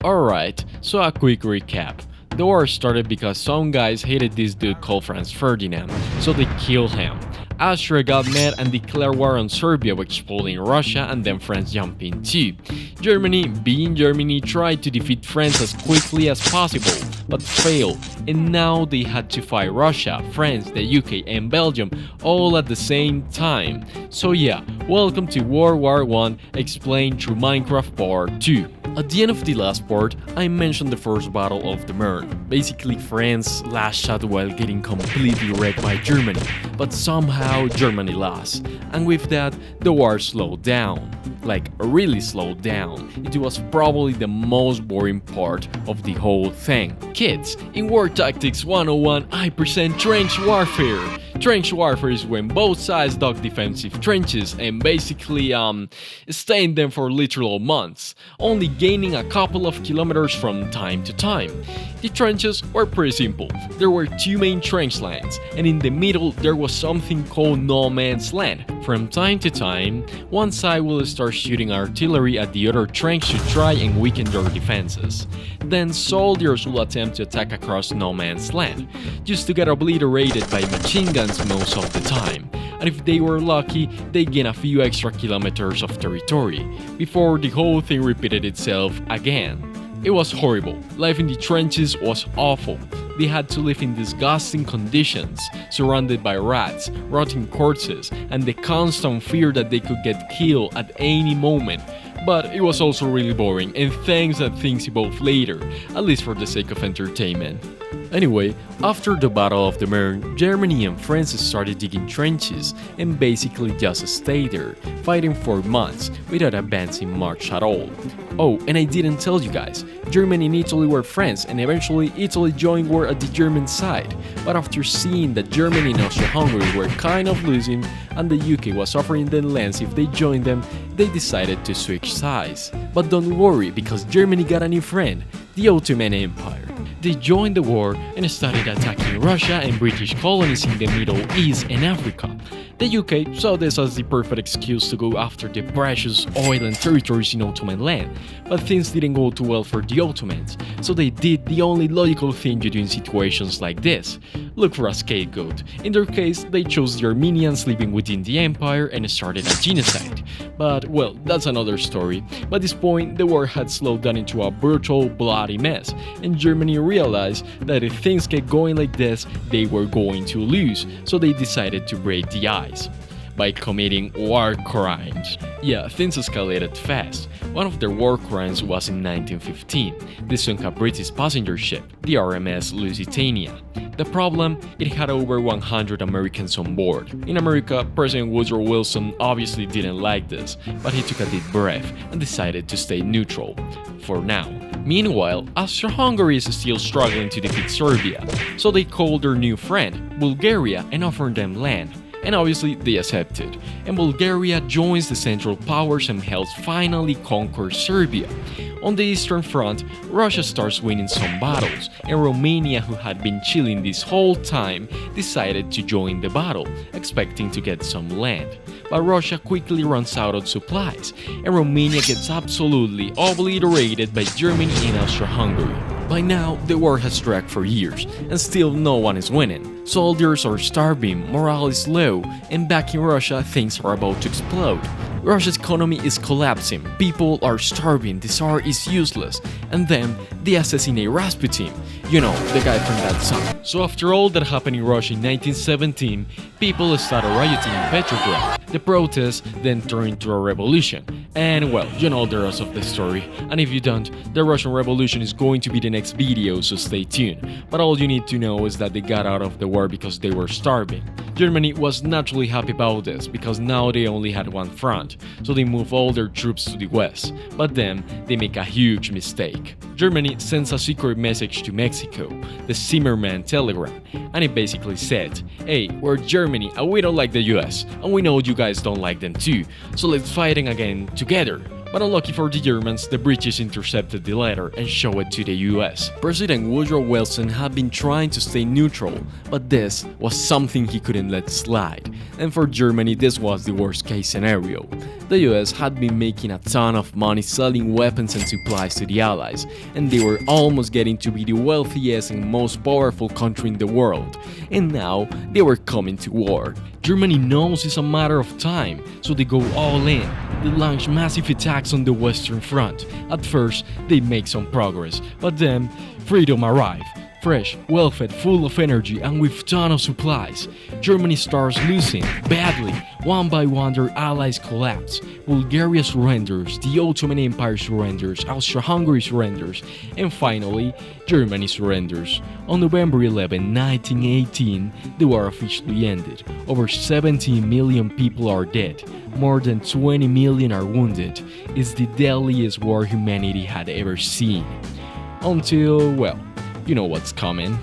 Alright, so a quick recap. The war started because some guys hated this dude called Franz Ferdinand, so they killed him. Austria got mad and declared war on Serbia by expelling Russia, and then France jumped in too. Germany, being Germany, tried to defeat France as quickly as possible, but failed, and now they had to fight Russia, France, the UK, and Belgium all at the same time. So yeah, welcome to World War I explained through Minecraft Part 2. At the end of the last part, I mentioned the first battle of the Marne. Basically, France last shot while getting completely wrecked by Germany, but somehow Germany lost, and with that, the war slowed down. Like, really slowed down. It was probably the most boring part of the whole thing. Kids, in War Tactics 101, I present trench warfare. Trench warfare is when both sides dug defensive trenches and basically stay in them for literal months, only gaining a couple of kilometers from time to time. The trenches were pretty simple. There were two main trench lines, and in the middle there was something called no man's land. From time to time, one side will start shooting artillery at the other trench to try and weaken their defenses. Then soldiers will attempt to attack across no man's land, just to get obliterated by machine guns most of the time, and if they were lucky, they gain a few extra kilometers of territory, before the whole thing repeated itself again. It was horrible. Life in the trenches was awful. They had to live in disgusting conditions, surrounded by rats, rotting corpses, and the constant fear that they could get killed at any moment. But it was also really boring, and thanks that things evolved later, at least for the sake of entertainment. Anyway, after the Battle of the Marne, Germany and France started digging trenches and basically just stayed there, fighting for months without advancing much at all. Oh, and I didn't tell you guys, Germany and Italy were friends, and eventually Italy joined war at the German side. But after seeing that Germany and Austria-Hungary were kind of losing and the UK was offering them lands if they joined them, they decided to switch sides. But don't worry, because Germany got a new friend, the Ottoman Empire. They joined the war and started attacking Russia and British colonies in the Middle East and Africa. The UK saw this as the perfect excuse to go after the precious oil and territories in Ottoman land, but things didn't go too well for the Ottomans, so they did the only logical thing you do in situations like this: look for a scapegoat. In their case, they chose the Armenians living within the empire and started a genocide. But, well, that's another story. By this point, the war had slowed down into a brutal, bloody mess, and Germany realized that if things kept going like this, they were going to lose, so they decided to break the ice by committing war crimes. Yeah, things escalated fast. One of their war crimes was in 1915. They sunk a British passenger ship, the RMS Lusitania. The problem? It had over 100 Americans on board. In America, President Woodrow Wilson obviously didn't like this, but he took a deep breath and decided to stay neutral. For now. Meanwhile, Austria-Hungary is still struggling to defeat Serbia, so they called their new friend, Bulgaria, and offered them land. And obviously they accepted, and Bulgaria joins the Central Powers and helps finally conquer Serbia. On the Eastern Front, Russia starts winning some battles, and Romania, who had been chilling this whole time, decided to join the battle, expecting to get some land. But Russia quickly runs out of supplies, and Romania gets absolutely obliterated by Germany and Austria-Hungary. By now, the war has dragged for years, and still no one is winning. Soldiers are starving, morale is low, and back in Russia, things are about to explode. Russia's economy is collapsing, people are starving, the Tsar is useless, and then they assassinate Rasputin, you know, the guy from that song. So after all that happened in Russia in 1917, people started rioting in Petrograd. The protests then turned into a revolution. And well, you know the rest of the story. And if you don't, the Russian Revolution is going to be the next video, so stay tuned. But all you need to know is that they got out of the war because they were starving. Germany was naturally happy about this because now they only had one front, so they move all their troops to the west. But then they make a huge mistake. Germany sends a secret message to Mexico, the Zimmerman telegram, and it basically said, "Hey, we're Germany and we don't like the US, and we know you guys don't like them too, so let's fighting again together." But unlucky for the Germans, the British intercepted the letter and showed it to the US. President Woodrow Wilson had been trying to stay neutral, but this was something he couldn't let slide. And for Germany, this was the worst case scenario. The US had been making a ton of money selling weapons and supplies to the Allies, and they were almost getting to be the wealthiest and most powerful country in the world. And now they were coming to war. Germany knows it's a matter of time, so they go all in. They launch massive attacks on the Western Front. At first, they make some progress, but then freedom arrives. Fresh, well-fed, full of energy, and with ton of supplies. Germany starts losing badly. One by one, their allies collapse. Bulgaria surrenders, the Ottoman Empire surrenders, Austria-Hungary surrenders, and finally, Germany surrenders. On November 11, 1918, the war officially ended. Over 17 million people are dead. More than 20 million are wounded. It's the deadliest war humanity had ever seen. Until, well, you know what's coming.